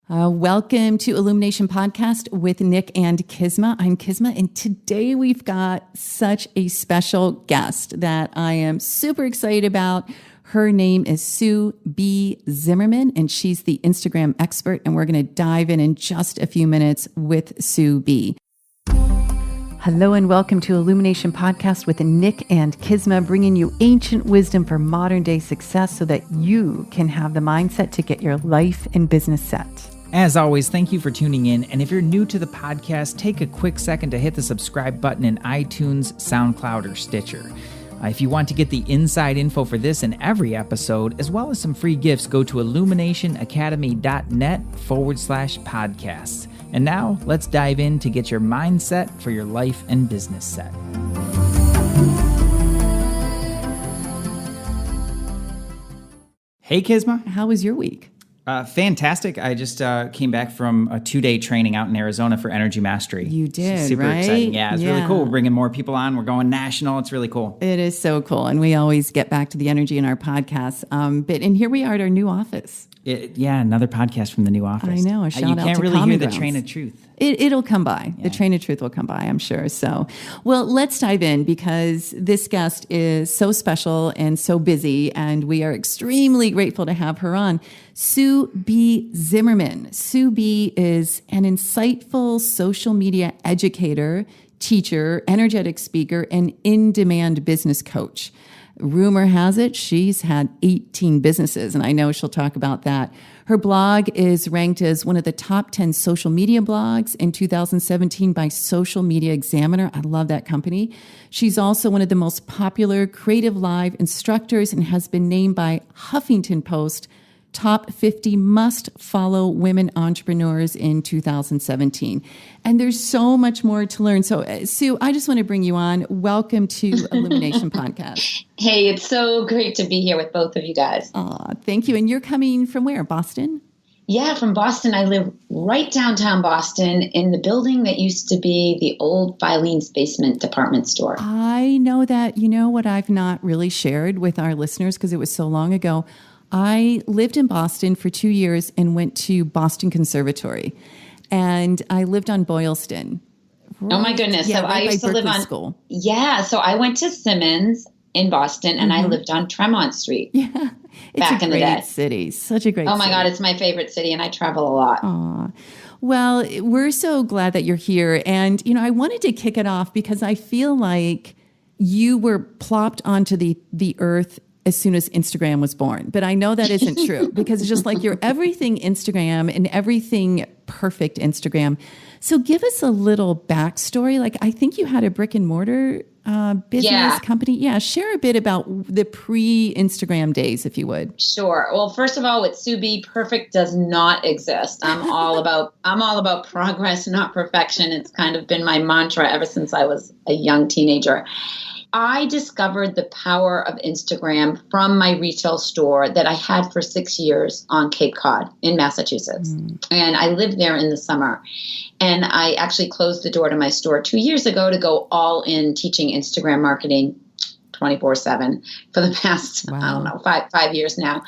Welcome to Illumination Podcast with Nick and Kisma. I'm Kisma, and today we've got such a special guest that I am super excited about. Her name is Sue B Zimmerman, and she's the Instagram expert, and we're going to dive in just a few minutes with Sue B. Hello and welcome to Illumination Podcast with Nick and Kisma, bringing you ancient wisdom for modern day success so that you can have the mindset to get your life and business set. As always, thank you for tuning in. And if you're new to the podcast, take a quick second to hit the subscribe button in iTunes, SoundCloud, or Stitcher. If you want to get the inside info for this and every episode, as well as some free gifts, go to illuminationacademy.net/podcasts. And now let's dive in to get your mindset for your life and business set. Hey, Kisma. How was your week? Fantastic. I just came back from a 2-day training out in Arizona for Energy Mastery. You did, super right? exciting. Yeah, it's really cool. We're bringing more people on. We're going national. It's really cool. It is so cool. And we always get back to the energy in our podcasts. And here we are at our new office. Another podcast from the new office. I know. A shout out to You can't really hear the train of truth. It'll come by. Yeah. The train of truth will come by, I'm sure. So, well, let's dive in because this guest is so special and so busy, and we are extremely grateful to have her on. Sue B Zimmerman. Sue B is an insightful social media educator, teacher, energetic speaker, and in-demand business coach. Rumor has it she's had 18 businesses, and I know she'll talk about that. Her blog is ranked as one of the top 10 social media blogs in 2017 by Social Media Examiner. I love that company. She's also one of the most popular Creative Live instructors and has been named by Huffington Post Top 50 Must-Follow Women Entrepreneurs in 2017. And there's so much more to learn. So, Sue, I just want to bring you on. Welcome to Illumination Podcast. Hey, it's so great to be here with both of you guys. Thank you. And you're coming from where? Boston? Yeah, from Boston. I live right downtown Boston in the building that used to be the old Filene's Basement department store. I know that. You know what I've not really shared with our listeners because it was so long ago? I lived in Boston for 2 years and went to Boston Conservatory. And I lived on Boylston. Oh my goodness. Yeah, so right I used to live on school. Yeah. So I went to Simmons in Boston and I lived on Tremont Street. Yeah. Back in the day. It's a great city. Such a great city. Oh my God. It's my favorite city and I travel a lot. Aw. Well, we're so glad that you're here. And, I wanted to kick it off because I feel like you were plopped onto the earth as soon as Instagram was born. But I know that isn't true because it's just like you're everything Instagram and everything perfect Instagram. So give us a little backstory. Like, I think you had a brick and mortar business company. Yeah. Share a bit about the pre-Instagram days, if you would. Sure. Well, first of all, with Sue B, perfect does not exist. I'm all about progress, not perfection. It's kind of been my mantra ever since I was a young teenager. I discovered the power of Instagram from my retail store that I had for 6 years on Cape Cod in Massachusetts. And I lived there in the summer. And I actually closed the door to my store 2 years ago to go all in teaching Instagram marketing 24/7 for the past, five years now.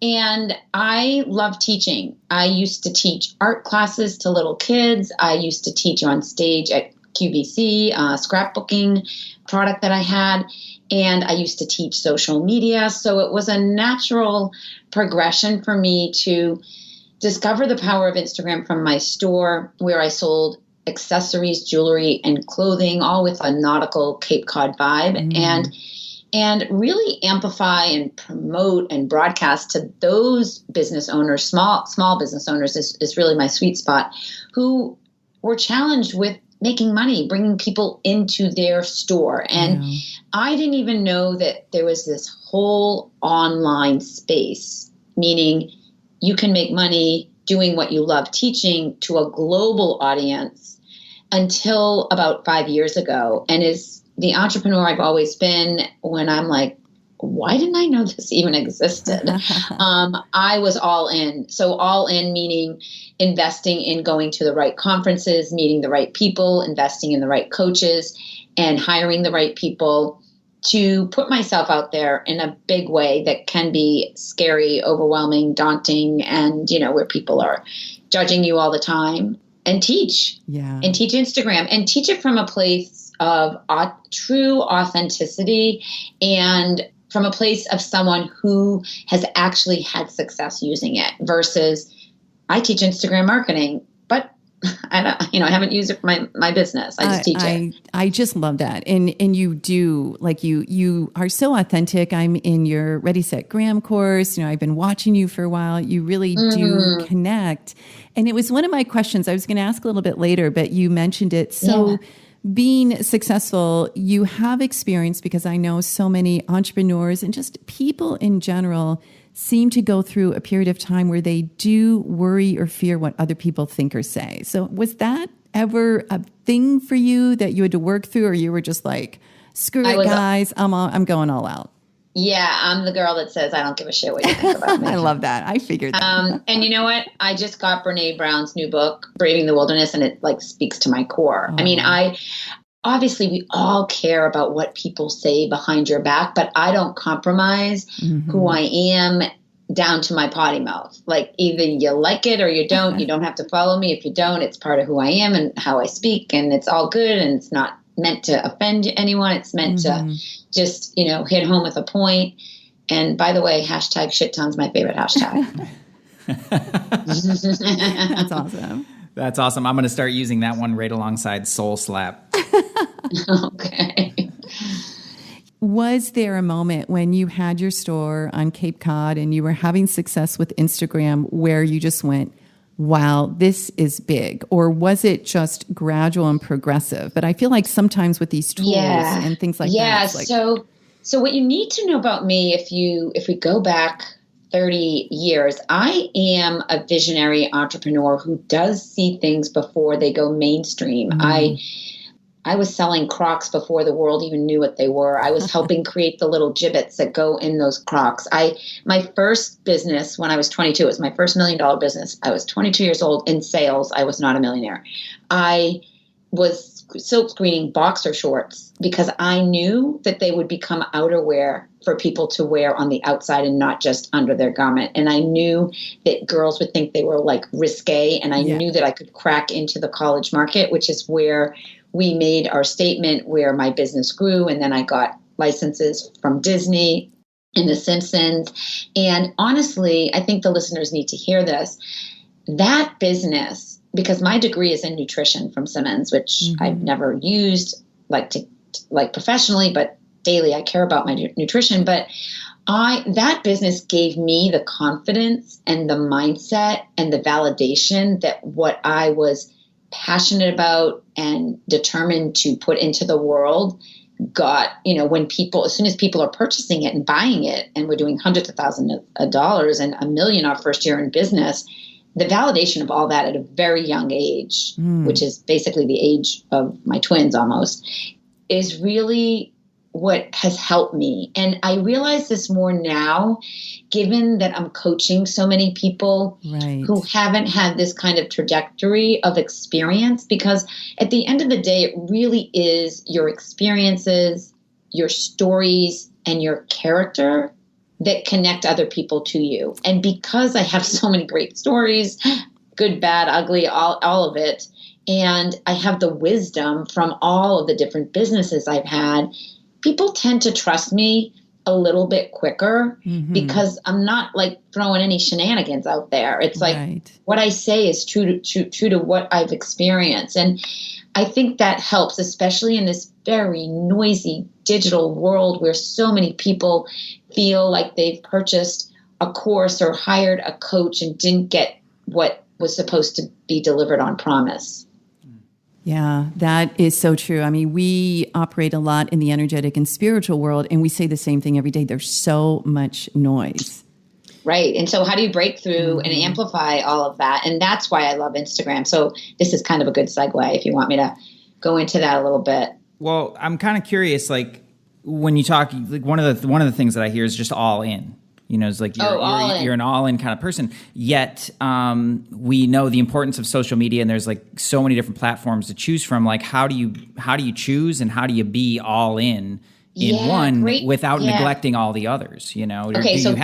And I love teaching. I used to teach art classes to little kids. I used to teach on stage at QVC, scrapbooking product that I had, and I used to teach social media. So it was a natural progression for me to discover the power of Instagram from my store where I sold accessories, jewelry, and clothing, all with a nautical Cape Cod vibe, and really amplify and promote and broadcast to those business owners, small business owners is really my sweet spot, who were challenged with making money, bringing people into their store. And I didn't even know that there was this whole online space, meaning you can make money doing what you love teaching to a global audience until about 5 years ago. And as the entrepreneur I've always been, when I'm like, why didn't I know this even existed? I was all in. So all in meaning investing in going to the right conferences, meeting the right people, investing in the right coaches, and hiring the right people to put myself out there in a big way that can be scary, overwhelming, daunting, and, where people are judging you all the time, and teach. Yeah. And teach Instagram, and teach it from a place of true authenticity, and from a place of someone who has actually had success using it, versus I teach Instagram marketing, but I haven't used it for my business. I just teach it. I just love that. And you do, like, you are so authentic. I'm in your Ready, Set, Graham course. I've been watching you for a while. You really do connect. And it was one of my questions I was going to ask a little bit later, but you mentioned it. So being successful, you have experience, because I know so many entrepreneurs and just people in general seem to go through a period of time where they do worry or fear what other people think or say. So was that ever a thing for you that you had to work through, or you were just like, screw it, guys, I'm going all out? Yeah, I'm the girl that says, I don't give a shit what you think about me. I love that. I figured that. And you know what? I just got Brene Brown's new book, Braving the Wilderness, and it speaks to my core. I mean, obviously we all care about what people say behind your back, but I don't compromise who I am down to my potty mouth. Like, either you like it or you don't. You don't have to follow me. If you don't, it's part of who I am and how I speak, and it's all good, and it's not meant to offend anyone. It's meant to just, hit home with a point. And by the way, hashtag shit ton's my favorite hashtag. That's awesome. That's awesome. I'm going to start using that one right alongside Soul Slap. Okay. Was there a moment when you had your store on Cape Cod and you were having success with Instagram where you just went, wow, this is big? Or was it just gradual and progressive? But I feel like sometimes with these tools and things like that. Yeah. So what you need to know about me, if we go back 30 years, I am a visionary entrepreneur who does see things before they go mainstream. I was selling Crocs before the world even knew what they were. I was helping create the little gibbets that go in those Crocs. My first business when I was 22, it was my first $1 million business. I was 22 years old in sales. I was not a millionaire. I was silk screening boxer shorts because I knew that they would become outerwear for people to wear on the outside and not just under their garment. And I knew that girls would think they were like risque. And I knew that I could crack into the college market, which is where we made our statement, where my business grew. And then I got licenses from Disney and The Simpsons. And honestly, I think the listeners need to hear this. That business, because my degree is in nutrition from Simmons, which I've never used like professionally, but daily I care about my nutrition. But that business gave me the confidence and the mindset and the validation that what I was passionate about and determined to put into the world got, when people, as soon as people are purchasing it and buying it, and we're doing hundreds of thousands of dollars and $1 million our first year in business, the validation of all that at a very young age, which is basically the age of my twins almost, is really what has helped me. And I realize this more now, given that I'm coaching so many people who haven't had this kind of trajectory of experience, because at the end of the day, it really is your experiences, your stories, and your character that connect other people to you. And because I have so many great stories, good, bad, ugly, all of it, and I have the wisdom from all of the different businesses I've had, people tend to trust me a little bit quicker because I'm not like throwing any shenanigans out there. It's like what I say is true to what I've experienced. And I think that helps, especially in this very noisy digital world where so many people feel like they've purchased a course or hired a coach and didn't get what was supposed to be delivered on promise. Yeah, that is so true. I mean, we operate a lot in the energetic and spiritual world, and we say the same thing every day. There's so much noise. Right. And so how do you break through and amplify all of that? And that's why I love Instagram. So this is kind of a good segue if you want me to go into that a little bit. Well, I'm kind of curious, like when you talk, like one of the things that I hear is just all in. It's like you're an all-in kind of person. Yet we know the importance of social media, and there's like so many different platforms to choose from. Like, how do you choose, and how do you be all in one without neglecting all the others? Okay, so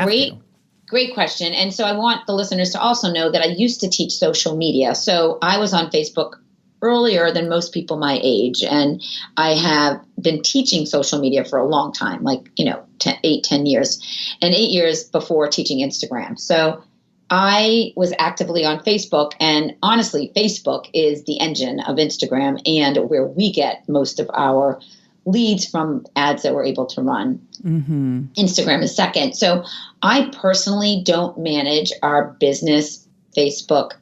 Great question. And so I want the listeners to also know that I used to teach social media. So I was on Facebook earlier than most people my age. And I have been teaching social media for a long time, like, 10 years, and 8 years before teaching Instagram. So I was actively on Facebook, and honestly, Facebook is the engine of Instagram and where we get most of our leads from ads that we're able to run. Mm-hmm. Instagram is second. So I personally don't manage our business Facebook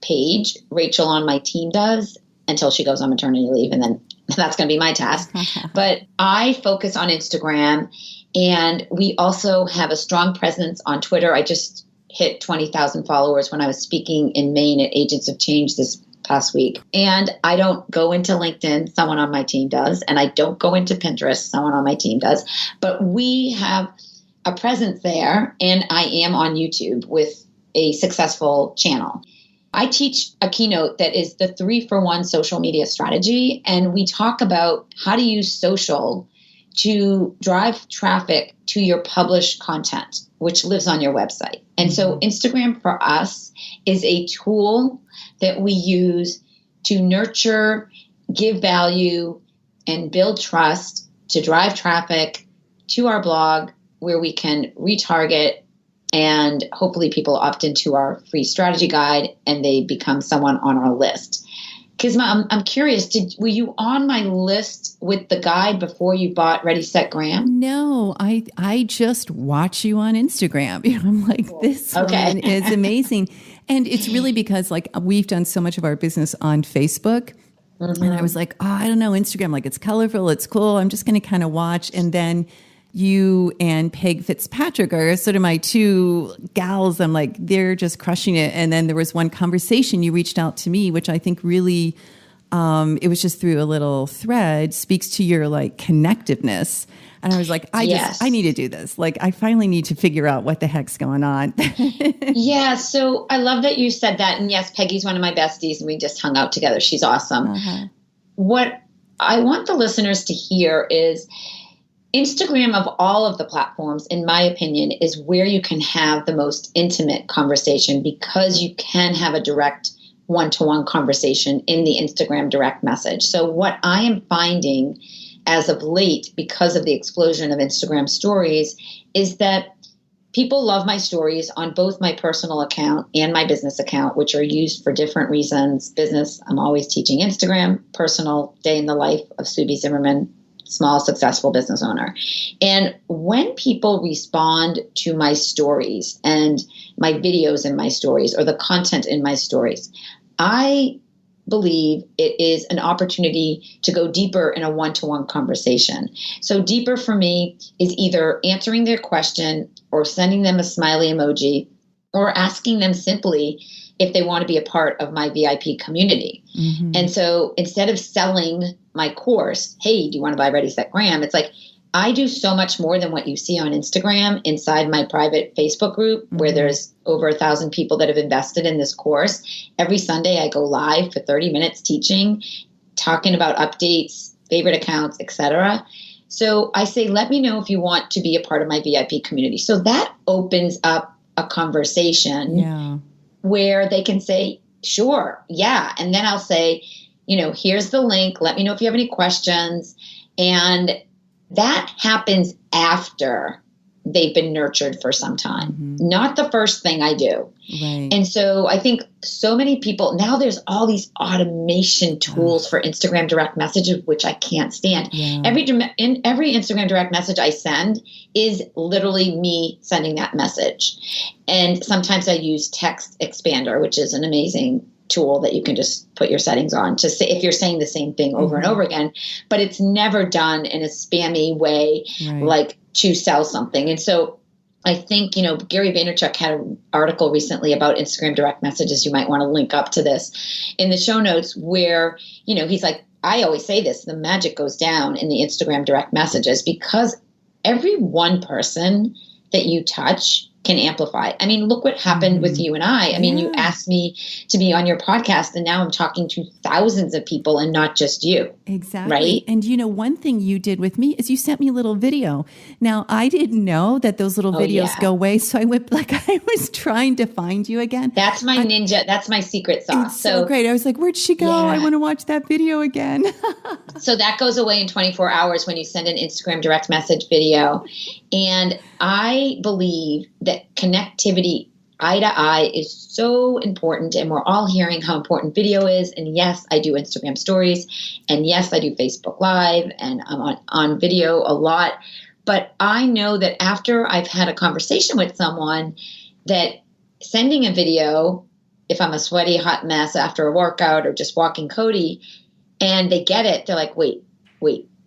page. Rachel on my team does until she goes on maternity leave, and then that's going to be my task. But I focus on Instagram, and we also have a strong presence on Twitter. I just hit 20,000 followers when I was speaking in Maine at Agents of Change this past week. And I don't go into LinkedIn, someone on my team does, and I don't go into Pinterest, someone on my team does, but we have a presence there, and I am on YouTube with a successful channel. I teach a keynote that is the 3-for-1 social media strategy, and we talk about how to use social to drive traffic to your published content, which lives on your website. And so Instagram for us is a tool that we use to nurture, give value, and build trust to drive traffic to our blog, where we can retarget, and hopefully people opt into our free strategy guide and they become someone on our list. Kisma, I'm curious, were you on my list with the guide before you bought Ready, Set, Graham? No, I just watch you on Instagram. I'm like, this one is amazing. And it's really because like we've done so much of our business on Facebook. Mm-hmm. And I was like, I don't know, Instagram, like it's colorful, it's cool. I'm just going to kind of watch. And then you and Peg Fitzpatrick are sort of my two gals. I'm like, they're just crushing it. And then there was one conversation you reached out to me, which I think really, it was just through a little thread, speaks to your like connectiveness. And I was like, I need to do this. Like, I finally need to figure out what the heck's going on. Yeah. So I love that you said that. And yes, Peggy's one of my besties and we just hung out together. She's awesome. Uh-huh. What I want the listeners to hear is Instagram, of all of the platforms, in my opinion, is where you can have the most intimate conversation, because you can have a direct one-to-one conversation in the Instagram direct message. So what I am finding as of late, because of the explosion of Instagram stories, is that people love my stories on both my personal account and my business account, which are used for different reasons. Business, I'm always teaching Instagram. Personal, day in the life of Sue B Zimmerman, small, successful business owner. And when people respond to my stories and my videos in my stories or the content in my stories, I believe it is an opportunity to go deeper in a one-to-one conversation. So deeper for me is either answering their question or sending them a smiley emoji or asking them simply if they want to be a part of my VIP community. Mm-hmm. And so instead of selling my course, hey, do you want to buy Ready, Set, Graham? It's like, I do so much more than what you see on Instagram inside my private Facebook group, mm-hmm. where there's over 1,000 people that have invested in this course. Every Sunday I go live for 30 minutes teaching, talking about updates, favorite accounts, etc. So I say, let me know if you want to be a part of my VIP community. So that opens up a conversation where they can say, sure, yeah. And then I'll say, here's the link. Let me know if you have any questions. And that happens after they've been nurtured for some time, mm-hmm. not the first thing I do. Right. And so I think so many people, now there's all these automation tools for Instagram direct messages, which I can't stand. Yeah. Every Instagram direct message I send is literally me sending that message. And sometimes I use Text Expander, which is an amazing tool that you can just put your settings on to say if you're saying the same thing over mm-hmm. and over again, but it's never done in a spammy way, like to sell something. And so I think, Gary Vaynerchuk had an article recently about Instagram direct messages. You might want to link up to this in the show notes where, he's like, I always say this, the magic goes down in the Instagram direct messages, because every one person that you touch can amplify. I mean, look what happened with you and I. I mean, you asked me to be on your podcast, and now I'm talking to thousands of people and not just you. Exactly. Right? And one thing you did with me is you sent me a little video. Now, I didn't know that those little videos go away. So I went, like, I was trying to find you again. That's my ninja. That's my secret sauce. It's so great. I was like, where'd she go? I want to watch that video again. So that goes away in 24 hours when you send an Instagram direct message video. And I believe that connectivity eye to eye is so important, and we're all hearing how important video is. And yes, I do Instagram stories, and yes, I do Facebook Live, and I'm on video a lot. But I know that after I've had a conversation with someone, that sending a video, if I'm a sweaty hot mess after a workout or just walking Cody, and they get it, they're like, wait,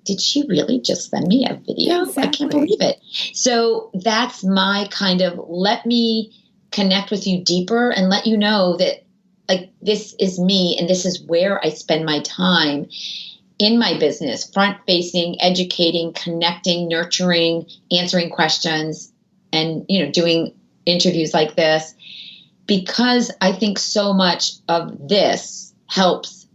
did she really just send me a video? Exactly. I can't believe it. So that's my kind of, let me connect with you deeper and let you know that, like, this is me and this is where I spend my time in my business, front facing, educating, connecting, nurturing, answering questions, and, doing interviews like this, because I think so much of this helps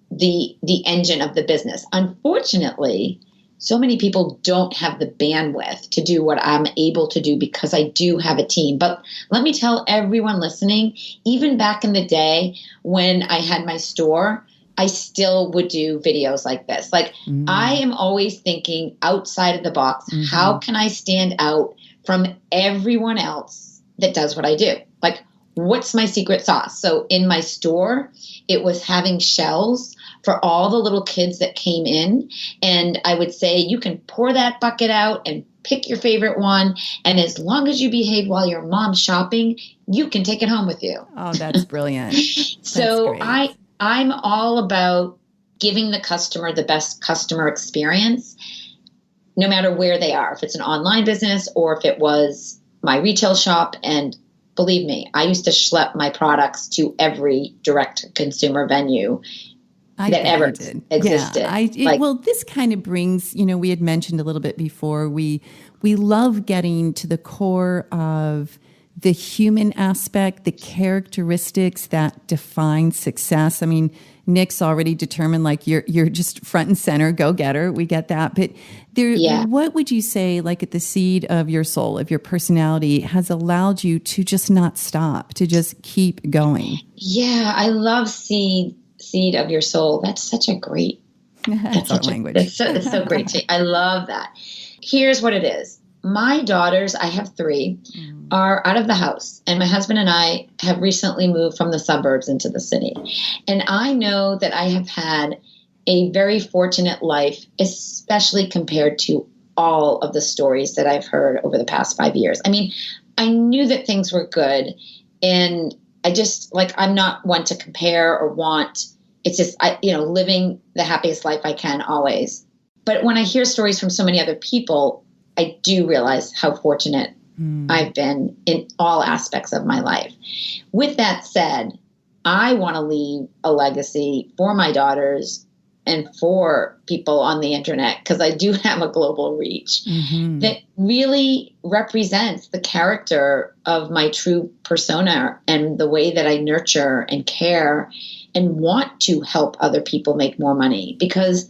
the engine of the business. Unfortunately, so many people don't have the bandwidth to do what I'm able to do because I do have a team. But let me tell everyone listening, even back in the day when I had my store, I still would do videos like this. Like, I am always thinking outside of the box. How can I stand out from everyone else that does what I do? Like, what's my secret sauce? So in my store, it was having shells for all the little kids that came in. And I would say, you can pour that bucket out and pick your favorite one. And as long as you behave while your mom's shopping, you can take it home with you. Oh, that's brilliant. So that's I'm all about giving the customer the best customer experience, no matter where they are, if it's an online business or if it was my retail shop. And believe me, I used to schlep my products to every direct consumer venue that ever existed. Yeah, well, this kind of brings, we had mentioned a little bit before, we love getting to the core of the human aspect, the characteristics that define success. I mean, Nick's already determined, like, you're just front and center, go-getter. We get that. But what would you say, like, at the seed of your soul, of your personality, has allowed you to just not stop, to just keep going? Yeah, I love seed of your soul. That's such a great that's our language. It's so great. I love that. Here's what it is. My daughters, I have 3, are out of the house, and my husband and I have recently moved from the suburbs into the city. And I know that I have had a very fortunate life, especially compared to all of the stories that I've heard over the past 5 years. I mean, I knew that things were good, and I just, like, I'm not one to compare or want. It's just, living the happiest life I can always. But when I hear stories from so many other people, I do realize how fortunate I've been in all aspects of my life. With that said, I want to leave a legacy for my daughters and for people on the internet, because I do have a global reach that really represents the character of my true persona and the way that I nurture and care and want to help other people make more money. Because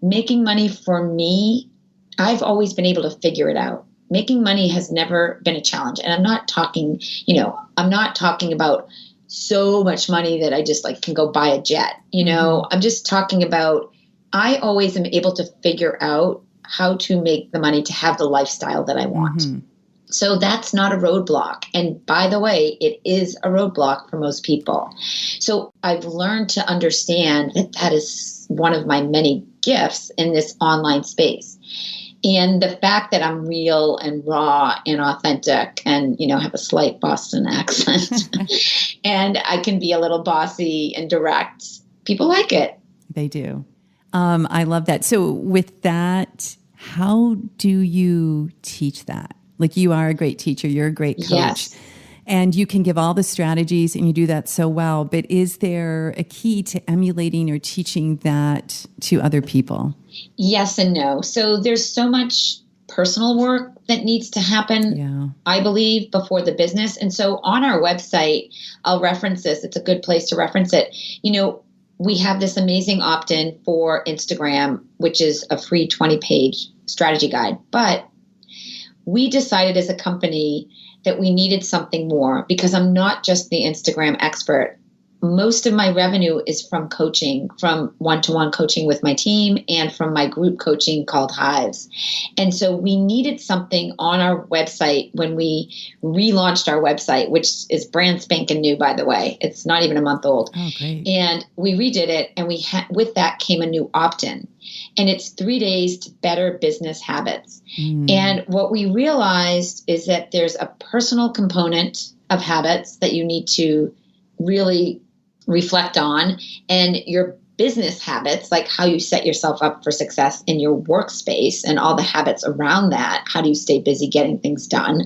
making money for me, I've always been able to figure it out. Making money has never been a challenge. And I'm not talking, I'm not talking about so much money that I just, like, can go buy a jet. I'm just talking about, I always am able to figure out how to make the money to have the lifestyle that I want. So that's not a roadblock. And by the way, it is a roadblock for most people. So I've learned to understand that that is one of my many gifts in this online space. And the fact that I'm real and raw and authentic and, have a slight Boston accent and I can be a little bossy and direct, people like it. They do. I love that. So with that, how do you teach that? Like, you are a great teacher. You're a great coach. Yes. And you can give all the strategies and you do that so well. But is there a key to emulating or teaching that to other people? Yes and no. So there's so much personal work that needs to happen, I believe, before the business. And so on our website, I'll reference this. It's a good place to reference it. We have this amazing opt-in for Instagram, which is a free 20-page strategy guide. But we decided as a company that we needed something more, because I'm not just the Instagram expert. Most of my revenue is from coaching, from one-to-one coaching with my team, and from my group coaching called Hives. And so we needed something on our website when we relaunched our website, which is brand spanking new, by the way. It's not even a month old. Oh, great. And we redid it, and with that came a new opt-in. And it's 3 days to better business habits. And what we realized is that there's a personal component of habits that you need to really reflect on, and your business habits, like how you set yourself up for success in your workspace and all the habits around that. How do you stay busy getting things done?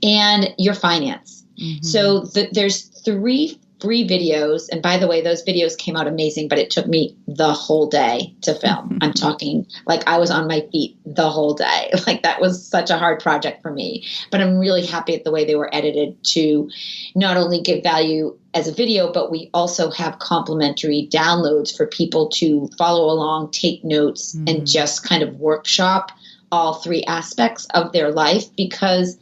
And your finance. So there's 3 free videos. And by the way, those videos came out amazing, but it took me the whole day to film. I'm talking like I was on my feet the whole day. Like that was such a hard project for me, but I'm really happy at the way they were edited to not only give value as a video, but we also have complimentary downloads for people to follow along, take notes, and just kind of workshop all 3 aspects of their life, because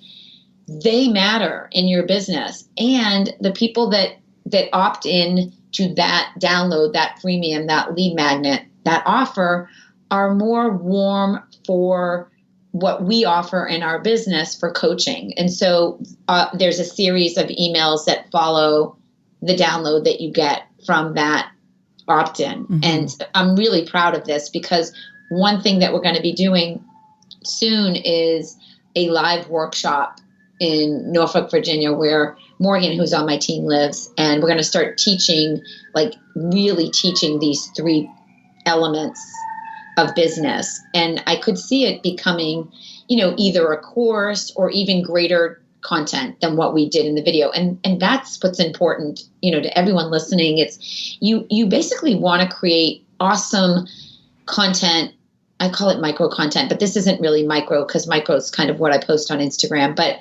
they matter in your business. And the people that opt in to that download, that freemium, that lead magnet, that offer, are more warm for what we offer in our business for coaching. And so there's a series of emails that follow the download that you get from that opt-in. And I'm really proud of this, because one thing that we're going to be doing soon is a live workshop in Norfolk, Virginia, where Morgan, who's on my team, lives. And we're going to start teaching, like really teaching these 3 elements of business. And I could see it becoming, either a course or even greater content than what we did in the video. And that's what's important, to everyone listening. It's you basically want to create awesome content. I call it micro content, but this isn't really micro, because micro is kind of what I post on Instagram, but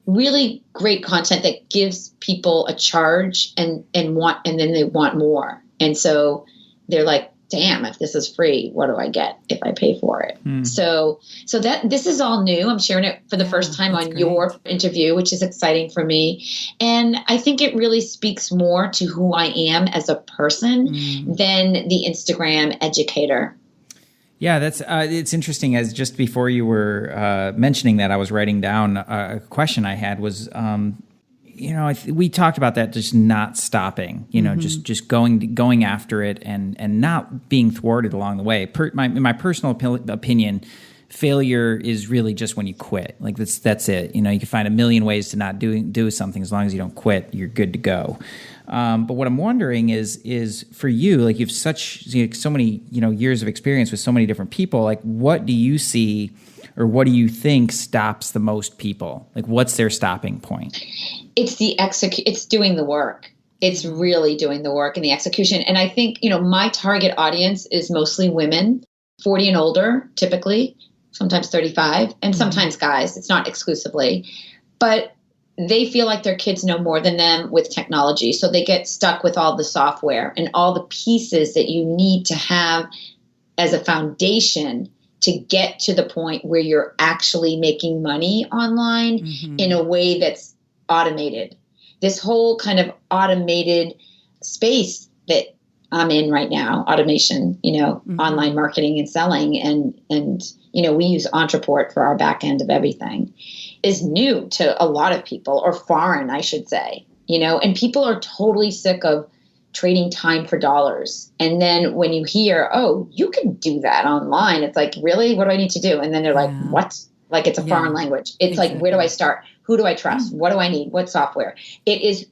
really great content that gives people a charge and then they want more. And so they're like, damn, if this is free, what do I get if I pay for it? So that this is all new. I'm sharing it for the first time on your interview, which is exciting for me. And I think it really speaks more to who I am as a person than the Instagram educator. Yeah, that's it's interesting. As just before you were mentioning that, I was writing down a question I had was, we talked about that, just not stopping, just going after it and not being thwarted along the way. In my personal opinion, failure is really just when you quit. Like that's it. You can find a million ways to not do something. As long as you don't quit, you're good to go. But what I'm wondering is for you, like you've so many years of experience with so many different people. Like, what do you see, or what do you think stops the most people? Like, what's their stopping point? It's it's doing the work. It's really doing the work and the execution. And I think my target audience is mostly women, 40 and older, typically, sometimes 35, and sometimes guys. It's not exclusively, but they feel like their kids know more than them with technology. So they get stuck with all the software and all the pieces that you need to have as a foundation to get to the point where you're actually making money online in a way that's automated. This whole kind of automated space that I'm in right now, automation, online marketing and selling. And we use Entreport for our back end of everything, is new to a lot of people, or foreign, I should say, and people are totally sick of trading time for dollars. And then when you hear, oh, you can do that online, it's like, really? What do I need to do? And then they're like, what? Like it's a foreign language. It's like, where do I start? Who do I trust? What do I need? What software? It is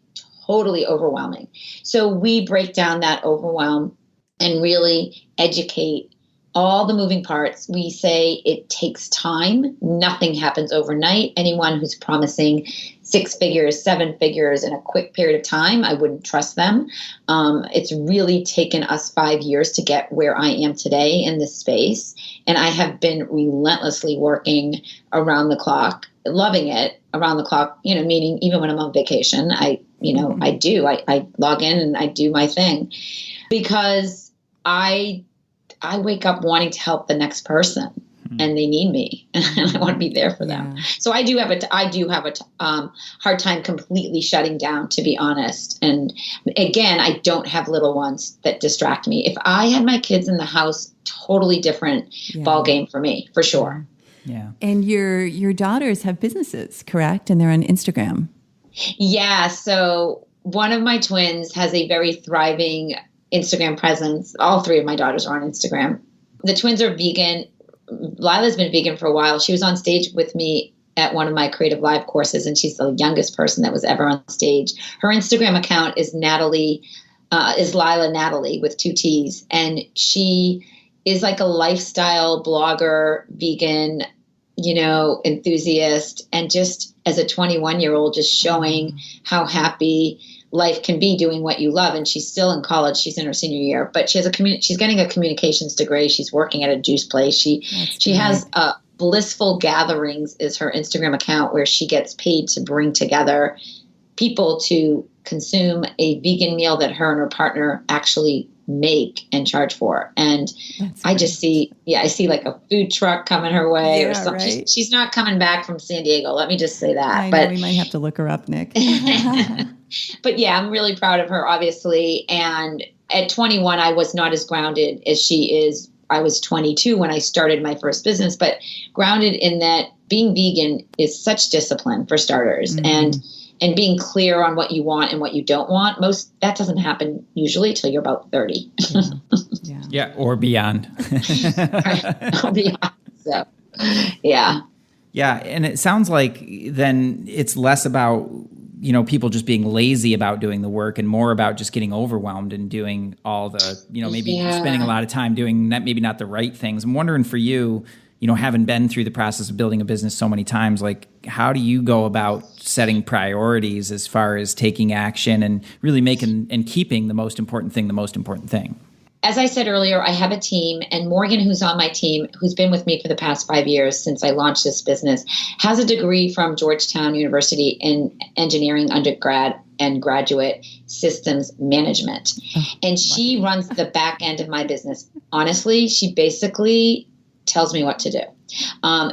totally overwhelming. So we break down that overwhelm and really educate all the moving parts. We say it takes time. Nothing happens overnight. Anyone who's promising 6 figures, 7 figures in a quick period of time, I wouldn't trust them. It's really taken us 5 years to get where I am today in this space. And I have been relentlessly working around the clock, loving it around the clock, meaning even when I'm on vacation, I log in and I do my thing, because I wake up wanting to help the next person, and they need me, and I want to be there for them. So I do have a hard time completely shutting down, to be honest. And again, I don't have little ones that distract me. If I had my kids in the house, totally different ball game for me, for sure. Yeah. And your daughters have businesses, correct? And they're on Instagram. Yeah. So one of my twins has a very thriving Instagram presence. All 3 of my daughters are on Instagram. The twins are vegan. Lila's been vegan for a while. She was on stage with me at one of my Creative Live courses, and she's the youngest person that was ever on stage. Her Instagram account is Lila Natalie with 2 T's. And she is like a lifestyle blogger, vegan, enthusiast, and just as a 21-year-old, just showing how happy life can be doing what you love. And she's still in college. She's in her senior year, but she has she's getting a communications degree. She's working at a juice place. She has Blissful Gatherings is her Instagram account, where she gets paid to bring together people to consume a vegan meal that her and her partner actually make and charge for. And I just see like a food truck coming her way or something. Right. She's not coming back from San Diego. Let me just say that. I know, we might have to look her up, Nick. But yeah, I'm really proud of her, obviously. And at 21, I was not as grounded as she is. I was 22 when I started my first business, but grounded in that being vegan is such discipline, for starters. Mm-hmm. And being clear on what you want and what you don't want. That doesn't happen usually till you're about 30. Yeah, or beyond. Or beyond. So, yeah. Yeah, and it sounds like then it's less about, people just being lazy about doing the work, and more about just getting overwhelmed and doing all the, maybe spending a lot of time doing maybe not the right things. I'm wondering for you, having been through the process of building a business so many times, like how do you go about setting priorities as far as taking action and really making and keeping the most important thing? As I said earlier, I have a team, and Morgan, who's on my team, who's been with me for the past 5 years since I launched this business, has a degree from Georgetown University in engineering undergrad and graduate systems management. And she runs the back end of my business. Honestly, she basically tells me what to do,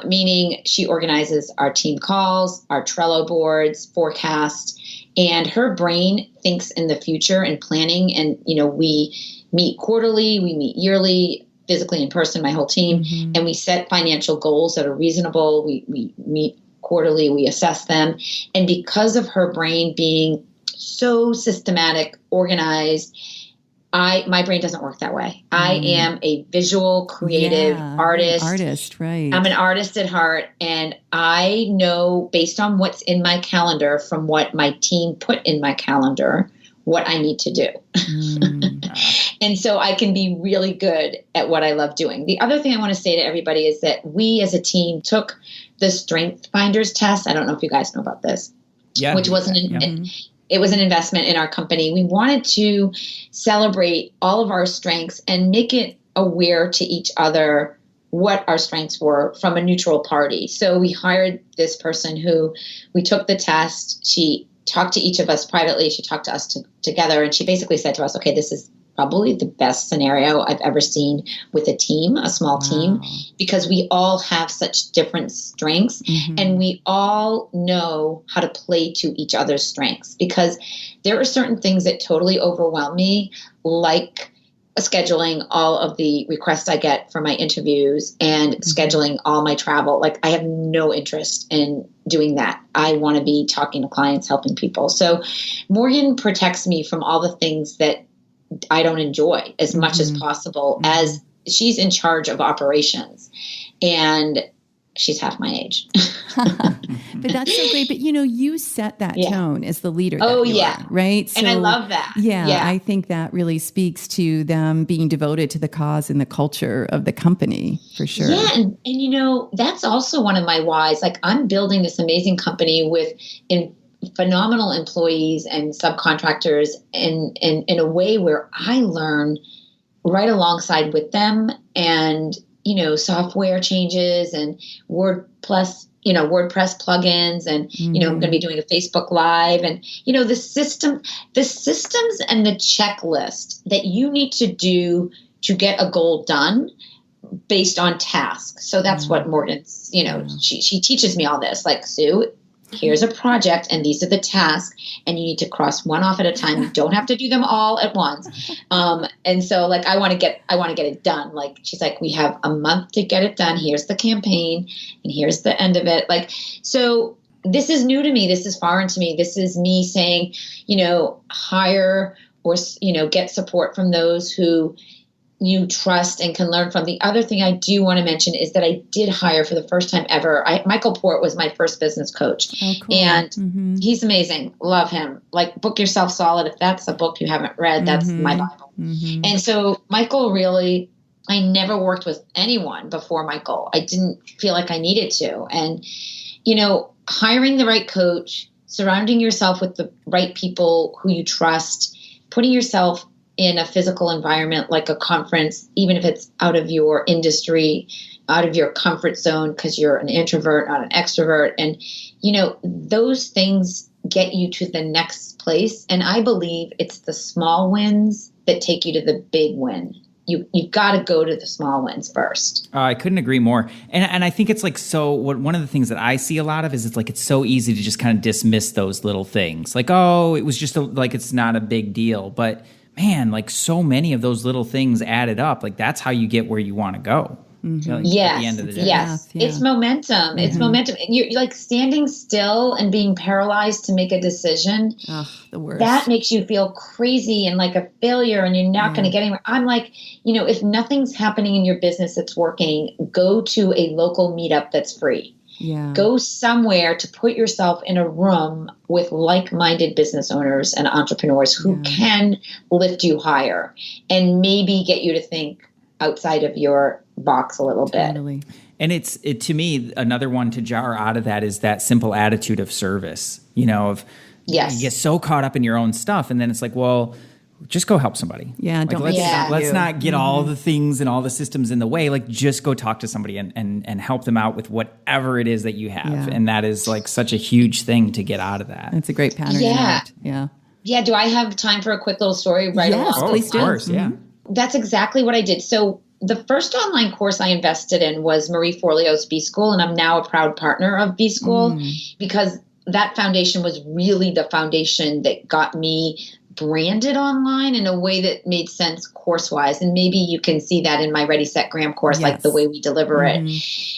meaning she organizes our team calls, our Trello boards, forecast, and her brain thinks in the future and planning. And, we meet quarterly, we meet yearly, physically in person, my whole team, and we set financial goals that are reasonable. We meet quarterly, we assess them. And because of her brain being so systematic, organized, my brain doesn't work that way. I am a visual, creative artist. Right. I'm an artist at heart, and I know based on what's in my calendar from what my team put in my calendar, what I need to do. And so I can be really good at what I love doing. The other thing I want to say to everybody is that we as a team took the Strength Finders test. I don't know if you guys know about this, which was it was an investment in our company. We wanted to celebrate all of our strengths and make it aware to each other what our strengths were from a neutral party. So we hired this person who we took the test. She talked to each of us privately. She talked to us together. And she basically said to us, okay, this is probably the best scenario I've ever seen with a team, a small team, because we all have such different strengths and we all know how to play to each other's strengths, because there are certain things that totally overwhelm me, like scheduling all of the requests I get for my interviews and scheduling all my travel. Like, I have no interest in doing that. I want to be talking to clients, helping people. So Morgan protects me from all the things that I don't enjoy as much as possible, as she's in charge of operations. And she's half my age. But that's so great. But you set that tone as the leader. Oh, that you yeah. are, right. So, and I love that. Yeah, I think that really speaks to them being devoted to the cause and the culture of the company for sure. Yeah. And that's also one of my whys. Like, I'm building this amazing company with phenomenal employees and subcontractors and in a way where I learn right alongside with them, and software changes and WordPress plugins, and I'm going to be doing a Facebook Live, and the systems and the checklist that you need to do to get a goal done based on tasks. So that's what Morgan's, she teaches me all this, like, Sue, here's a project and these are the tasks, and you need to cross one off at a time. You don't have to do them all at once. And so, like, I want to get it done. Like, she's like, we have a month to get it done. Here's the campaign and here's the end of it. Like, so this is new to me. This is foreign to me. This is me saying, hire or, get support from those who you trust and can learn from. The other thing I do want to mention is that I did hire for the first time ever. Michael Port was my first business coach. Oh, cool. And he's amazing. Love him. Like, Book Yourself Solid. If that's a book you haven't read, that's my Bible. And so Michael really, I never worked with anyone before Michael. I didn't feel like I needed to. And, hiring the right coach, surrounding yourself with the right people who you trust, putting yourself in a physical environment like a conference, even if it's out of your industry, out of your comfort zone, because you're an introvert, not an extrovert. And, those things get you to the next place. And I believe it's the small wins that take you to the big win. You've got to go to the small wins first. I couldn't agree more. And I think it's like, one of the things that I see a lot of is it's so easy to just kind of dismiss those little things. Like, oh, it was just it's not a big deal. But man, like, so many of those little things added up. Like, that's how you get where you want to go. At the end of the day. Yes. Yeah. It's momentum. It's momentum. You're like standing still and being paralyzed to make a decision. Oh, the worst. That makes you feel crazy and like a failure, and you're not going to get anywhere. I'm like, if nothing's happening in your business that's working, go to a local meetup that's free. Yeah. Go somewhere to put yourself in a room with like-minded business owners and entrepreneurs who can lift you higher and maybe get you to think outside of your box a little bit. Totally. And it to me, another one to jar out of that is that simple attitude of service, Yes. You get so caught up in your own stuff, and then it's like, well, just go help somebody. Yeah, let's not get all the things and all the systems in the way. Like, just go talk to somebody and help them out with whatever it is that you have. Yeah. And that is like such a huge thing to get out of that. That's a great pattern. Yeah. Yeah. Yeah. Do I have time for a quick little story right Yes, along? please do. Of course, yeah. That's exactly what I did. So the first online course I invested in was Marie Forleo's B School, and I'm now a proud partner of B School because that foundation was really the foundation that got me branded online in a way that made sense course-wise. And maybe you can see that in my Ready, Set, Graham course, like the way we deliver it.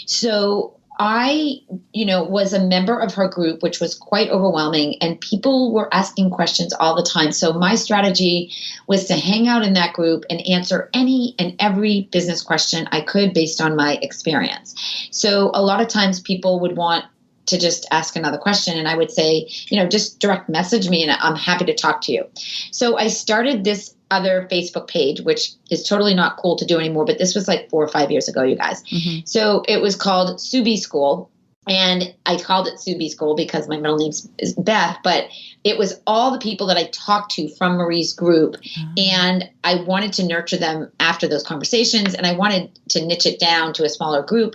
So I, was a member of her group, which was quite overwhelming, and people were asking questions all the time. So my strategy was to hang out in that group and answer any and every business question I could based on my experience. So a lot of times people would want to just ask another question, and I would say, just direct message me and I'm happy to talk to you. So I started this other Facebook page, which is totally not cool to do anymore, but this was like 4 or 5 years ago, you guys. So it was called Sue B School, and I called it Sue B School because my middle name is Beth, but it was all the people that I talked to from Marie's group, and I wanted to nurture them after those conversations, and I wanted to niche it down to a smaller group,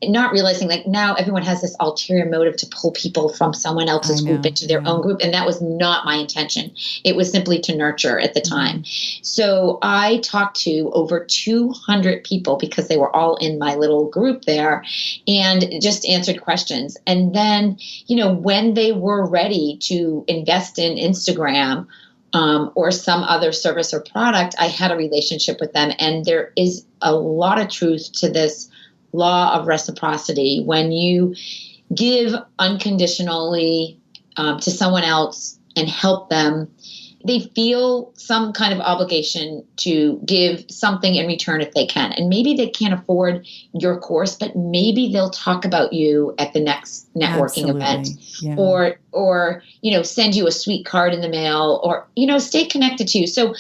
not realizing like now everyone has this ulterior motive to pull people from someone else's group into their own group. And that was not my intention. It was simply to nurture at the time. So I talked to over 200 people because they were all in my little group there and just answered questions. And then, when they were ready to invest in Instagram, or some other service or product, I had a relationship with them. And there is a lot of truth to this law of reciprocity. When you give unconditionally to someone else and help them, they feel some kind of obligation to give something in return if they can. And maybe they can't afford your course, but maybe they'll talk about you at the next networking event, or, send you a sweet card in the mail, or, stay connected to you. So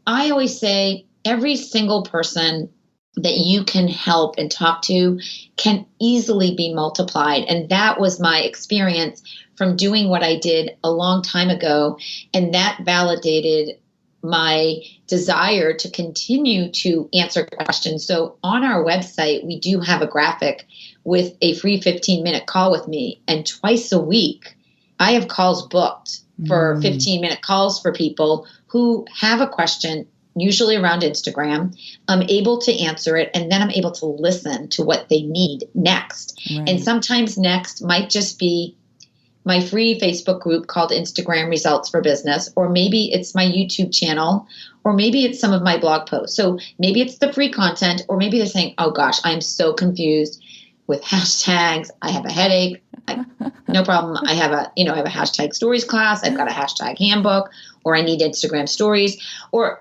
I always say every single person that you can help and talk to can easily be multiplied. And that was my experience from doing what I did a long time ago. And that validated my desire to continue to answer questions. So on our website, we do have a graphic with a free 15-minute call with me. And twice a week, I have calls booked for 15-minute calls for people who have a question, usually around Instagram. I'm able to answer it, and then I'm able to listen to what they need next. Right. And sometimes next might just be my free Facebook group called Instagram Results for Business, or maybe it's my YouTube channel, or maybe it's some of my blog posts. So maybe it's the free content, or maybe they're saying, oh gosh, I'm so confused with hashtags. I have a headache. No problem. I have a hashtag stories class. I've got a hashtag handbook, or I need Instagram stories, or,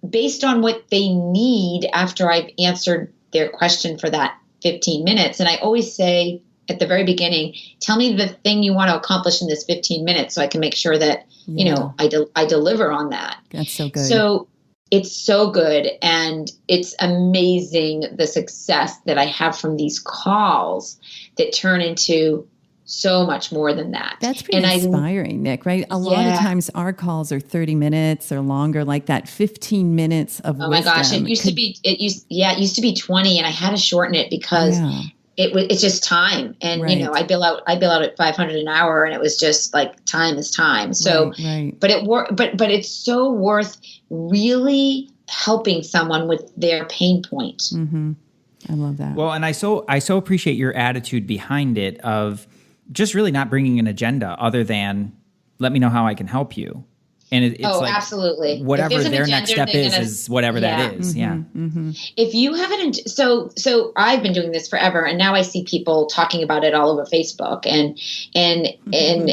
based on what they need after I've answered their question for that 15 minutes. And I always say at the very beginning, tell me the thing you want to accomplish in this 15 minutes so I can make sure that, I deliver on that. That's so good. So it's so good. And it's amazing the success that I have from these calls that turn into so much more than that. That's pretty inspiring, Nick, right? A lot of times our calls are 30 minutes or longer, like that 15 minutes of wisdom. Oh my gosh. It used to be 20, and I had to shorten it because it's just time. And, I bill out at $500 an hour, and it was just like, time is time. So, but it's so worth really helping someone with their pain point. Mm-hmm. I love that. Well, and I so appreciate your attitude behind it of just really not bringing an agenda other than let me know how I can help you. And it's like, absolutely. Whatever their next step is whatever that is. Mm-hmm. If you haven't, so I've been doing this forever, and now I see people talking about it all over Facebook, and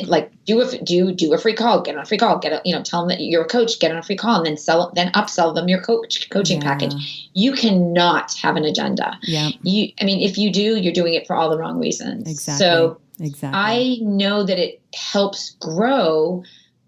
like do a free call, get on a free call, tell them that you're a coach, get on a free call, and then upsell them your coaching package. You cannot have an agenda. Yeah. If you do, you're doing it for all the wrong reasons. Exactly. So exactly. I know that it helps grow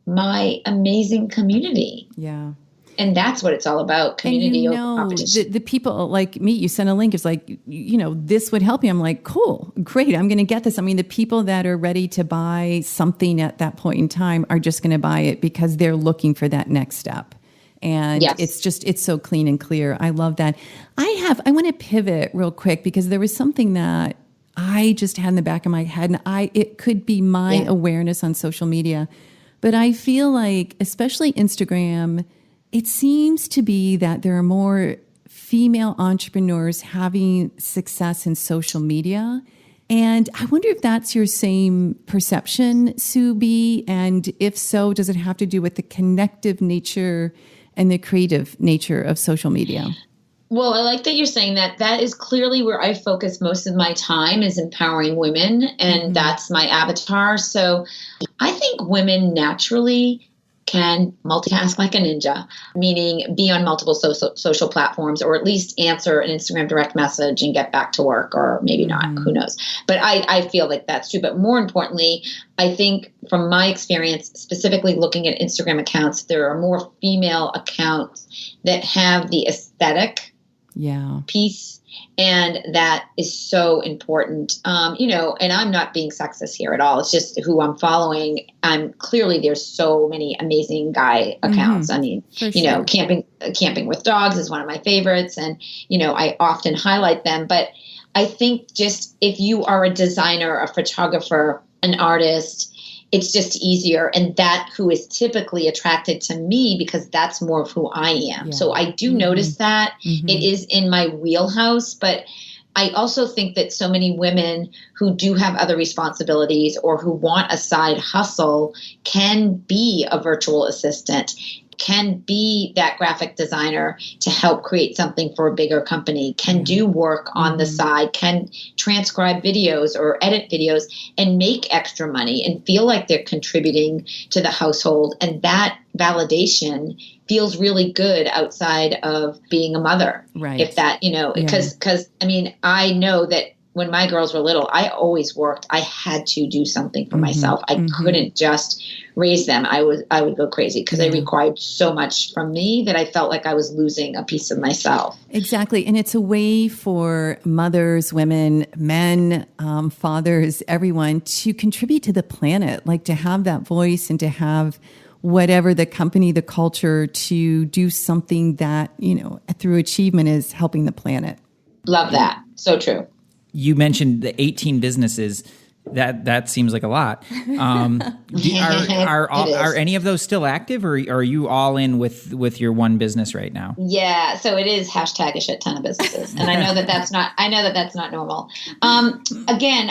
my amazing community. Yeah. And that's what it's all about. Community over competition. The people like me, you sent a link. It's like, this would help you. I'm like, cool, great. I'm going to get this. I mean, the people that are ready to buy something at that point in time are just going to buy it because they're looking for that next step. And it's so clean and clear. I love that. I want to pivot real quick because there was something that I just had in the back of my head, and it could be my awareness on social media. But I feel like, especially Instagram, it seems to be that there are more female entrepreneurs having success in social media. And I wonder if that's your same perception, Sue B. And if so, does it have to do with the connective nature and the creative nature of social media? Well, I like that you're saying that. That is clearly where I focus most of my time, is empowering women, and that's my avatar. So I think women naturally can multitask like a ninja, meaning be on multiple social platforms, or at least answer an Instagram direct message and get back to work, or maybe not, who knows. But I feel like that's true. But more importantly, I think from my experience, specifically looking at Instagram accounts, there are more female accounts that have the aesthetic piece. And that is so important, and I'm not being sexist here at all. It's just who I'm following. There's so many amazing guy accounts. I mean, camping with dogs is one of my favorites. And, I often highlight them, but I think just if you are a designer, a photographer, an artist, it's just easier. And that who is typically attracted to me, because that's more of who I am. Yeah. So I do notice that it is in my wheelhouse, but I also think that so many women who do have other responsibilities or who want a side hustle can be a virtual assistant, can be that graphic designer to help create something for a bigger company, can do work on the side, can transcribe videos or edit videos and make extra money and feel like they're contributing to the household. And that validation feels really good outside of being a mother. Right. If that, because I mean, I know that when my girls were little, I always worked. I had to do something for myself. I couldn't just raise them. I would go crazy because they required so much from me that I felt like I was losing a piece of myself. Exactly. And it's a way for mothers, women, men, fathers, everyone to contribute to the planet, like to have that voice and to have whatever the company, the culture, to do something that, through achievement is helping the planet. Love that. So true. You mentioned the 18 businesses. That seems like a lot. Are any of those still active, or are you all in with your one business right now? Yeah, so it is hashtag a shit ton of businesses, and I know that that's not normal. Again,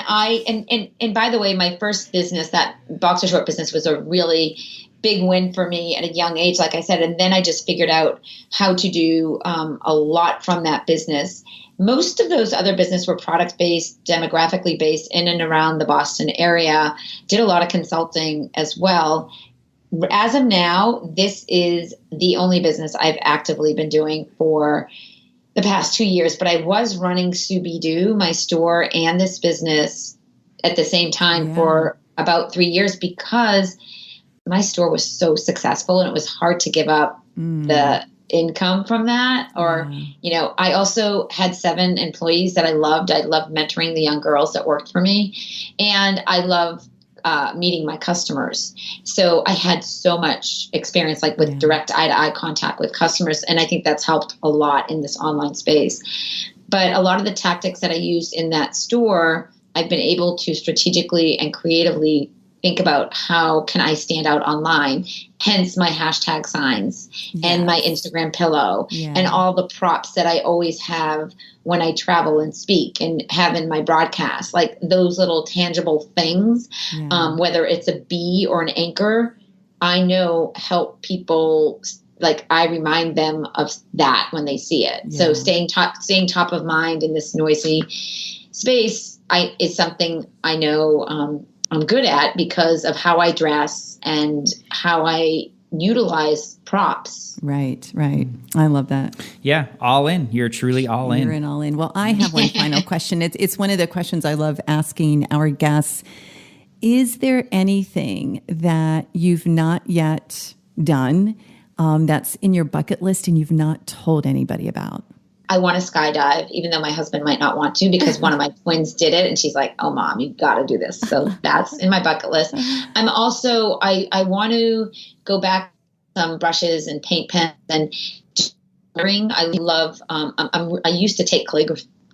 and by the way, my first business, that boxer short business, was a really big win for me at a young age, like I said, and then I just figured out how to do a lot from that business. Most of those other businesses were product-based, demographically based in and around the Boston area. Did a lot of consulting as well. As of now, this is the only business I've actively been doing for the past 2 years. But I was running Sue B Do, my store, and this business at the same time for about 3 years because my store was so successful and it was hard to give up the income from that. Or, I also had 7 employees that I loved. I loved mentoring the young girls that worked for me. And I love meeting my customers. So I had so much experience, like with direct eye-to-eye contact with customers. And I think that's helped a lot in this online space. But a lot of the tactics that I used in that store, I've been able to strategically and creatively think about how can I stand out online, hence my hashtag signs and my Instagram pillow and all the props that I always have when I travel and speak and have in my broadcast, like those little tangible things, whether it's a bee or an anchor, I know help people. Like I remind them of that when they see it. So staying top of mind in this noisy space is something I know I'm good at because of how I dress and how I utilize props. Right. I love that. Yeah, all in. You're truly all in. You're in all in. Well, I have one final question. It's one of the questions I love asking our guests. Is there anything that you've not yet done that's in your bucket list and you've not told anybody about? I want to skydive, even though my husband might not want to, because one of my twins did it. And she's like, oh, Mom, you got to do this. So that's in my bucket list. I'm also, I want to go back to some brushes and paint pens and drawing. I love, I used to take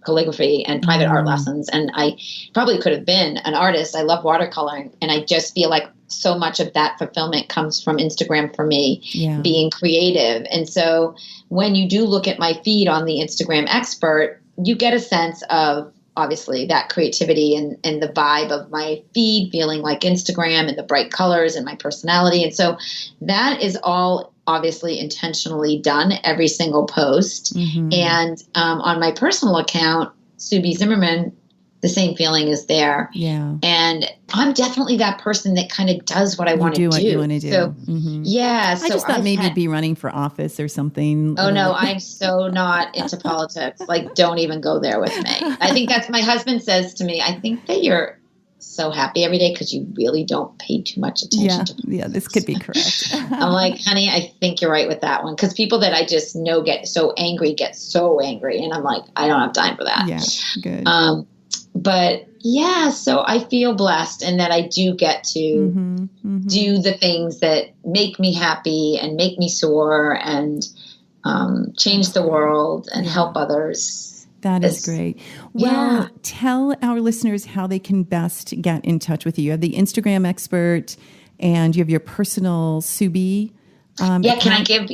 calligraphy and private art lessons, and I probably could have been an artist. I love watercoloring, and I just feel like so much of that fulfillment comes from Instagram for me, being creative. And so when you do look at my feed on the Instagram Expert, you get a sense of obviously that creativity and the vibe of my feed feeling like Instagram and the bright colors and my personality. And so that is all obviously intentionally done every single post. And on my personal account, Sue B Zimmerman, the same feeling is there. Yeah. And I'm definitely that person that kind of does what I want to do. What you want to do. So, yeah. So I just thought maybe you'd be running for office or something. Oh, no, I'm so not into politics. Like, don't even go there with me. I think that's, my husband says to me, I think that you're so happy every day because you really don't pay too much attention to politics. Yeah, this could be correct. I'm like, honey, I think you're right with that one. Because people that I just know get so angry. And I'm like, I don't have time for that. Yeah, good. But yeah, so I feel blessed in that I do get to do the things that make me happy and make me soar and change the world and help others. That is great. Well, tell our listeners how they can best get in touch with you. You have the Instagram Expert and you have your personal Sue B. Can I give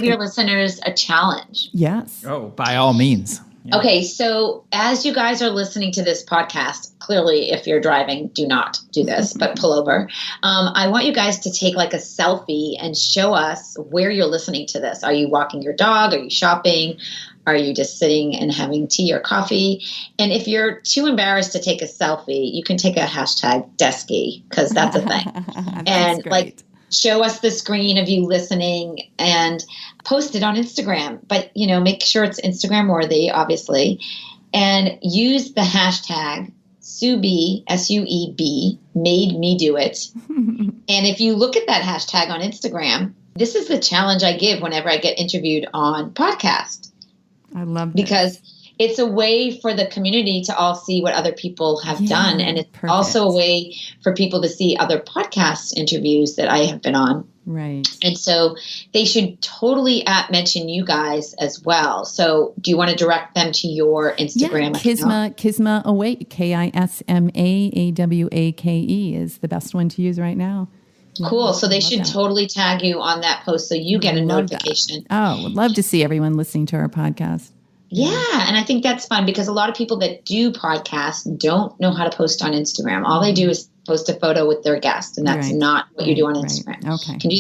your listeners a challenge? Yes. Oh, by all means. Yeah. Okay, so as you guys are listening to this podcast, clearly, if you're driving, do not do this, but pull over. I want you guys to take like a selfie and show us where you're listening to this. Are you walking your dog? Are you shopping? Are you just sitting and having tea or coffee? And if you're too embarrassed to take a selfie, you can take a hashtag Desky, because that's a thing. And great. like, show us the screen of you listening and post it on Instagram. But, make sure it's Instagram worthy, obviously. And use the hashtag Sue B, SUEB, made me do it. And if you look at that hashtag on Instagram, this is the challenge I give whenever I get interviewed on podcast. I love that. Because it's a way for the community to all see what other people have done. And it's also a way for people to see other podcast interviews that I have been on. Right. And so they should totally mention you guys as well. So do you want to direct them to your Instagram account? Kisma Awake, KISMAAWAKE is the best one to use right now. Cool. So they should totally tag you on that post so you get a notification. Oh, would love to see everyone listening to our podcast. Yeah. And I think that's fun because a lot of people that do podcasts don't know how to post on Instagram. All they do is post a photo with their guest, and that's not what you do on Instagram. Okay. You can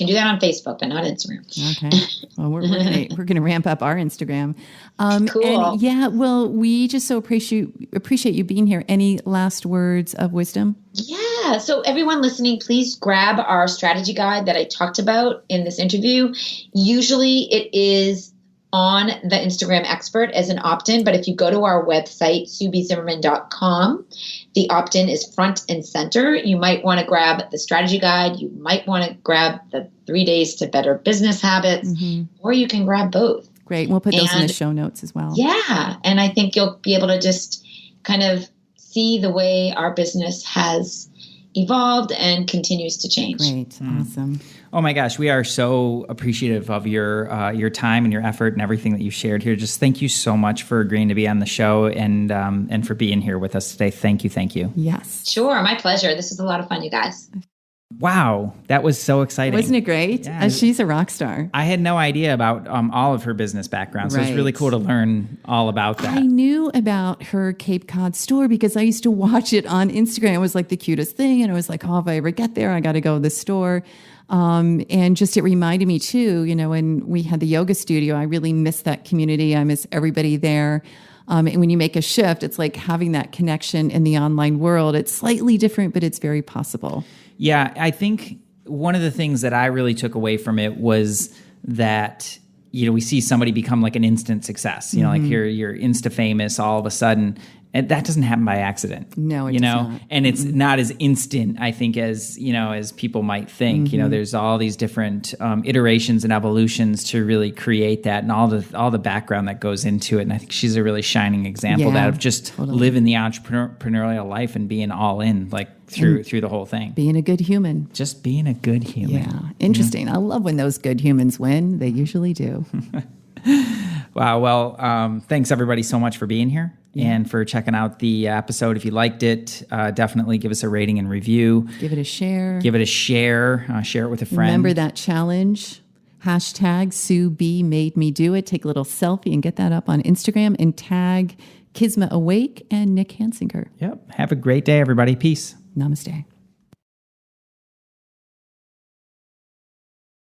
do that on Facebook, but not Instagram. Okay. Well, we're gonna ramp up our Instagram. Cool. And we just so appreciate you being here. Any last words of wisdom? Yeah. So everyone listening, please grab our strategy guide that I talked about in this interview. Usually it is on the Instagram expert as an opt-in, but if you go to our website, SueBZimmerman.com, the opt-in is front and center. You might want to grab the strategy guide. You might want to grab the 3 days to better business habits, or you can grab both. Great. We'll put those in the show notes as well. Yeah. And I think you'll be able to just kind of see the way our business has evolved and continues to change. Great. Awesome. Oh my gosh, we are so appreciative of your time and your effort and everything that you shared here. Just thank you so much for agreeing to be on the show and for being here with us today. Thank you. Thank you. Yes. Sure. My pleasure. This was a lot of fun, you guys. Wow. That was so exciting. Wasn't it great? Yeah. She's a rock star. I had no idea about all of her business background. So it's really cool to learn all about that. I knew about her Cape Cod store because I used to watch it on Instagram. It was like the cutest thing. And I was like, if I ever get there, I got to go to the store. And just it reminded me too, when we had the yoga studio, I really miss that community. I miss everybody there. And when you make a shift, it's like having that connection in the online world. It's slightly different, but it's very possible. Yeah, I think one of the things that I really took away from it was that, we see somebody become like an instant success, like you're Insta famous all of a sudden. And that doesn't happen by accident. No, it does not. And it's not as instant, I think, as as people might think. There's all these different iterations and evolutions to really create that, and all the background that goes into it. And I think she's a really shining example of that, of just living the entrepreneurial life and being all in, like through the whole thing. Being a good human. Just being a good human. Yeah, interesting. I love when those good humans win. They usually do. Wow. Well, thanks everybody so much for being here and for checking out the episode. If you liked it, definitely give us a rating and review. Give it a share. Share it with a friend. Remember that challenge. Hashtag Sue B made me do it. Take a little selfie and get that up on Instagram and tag Kisma Awake and Nick Hansinger. Yep. Have a great day, everybody. Peace. Namaste.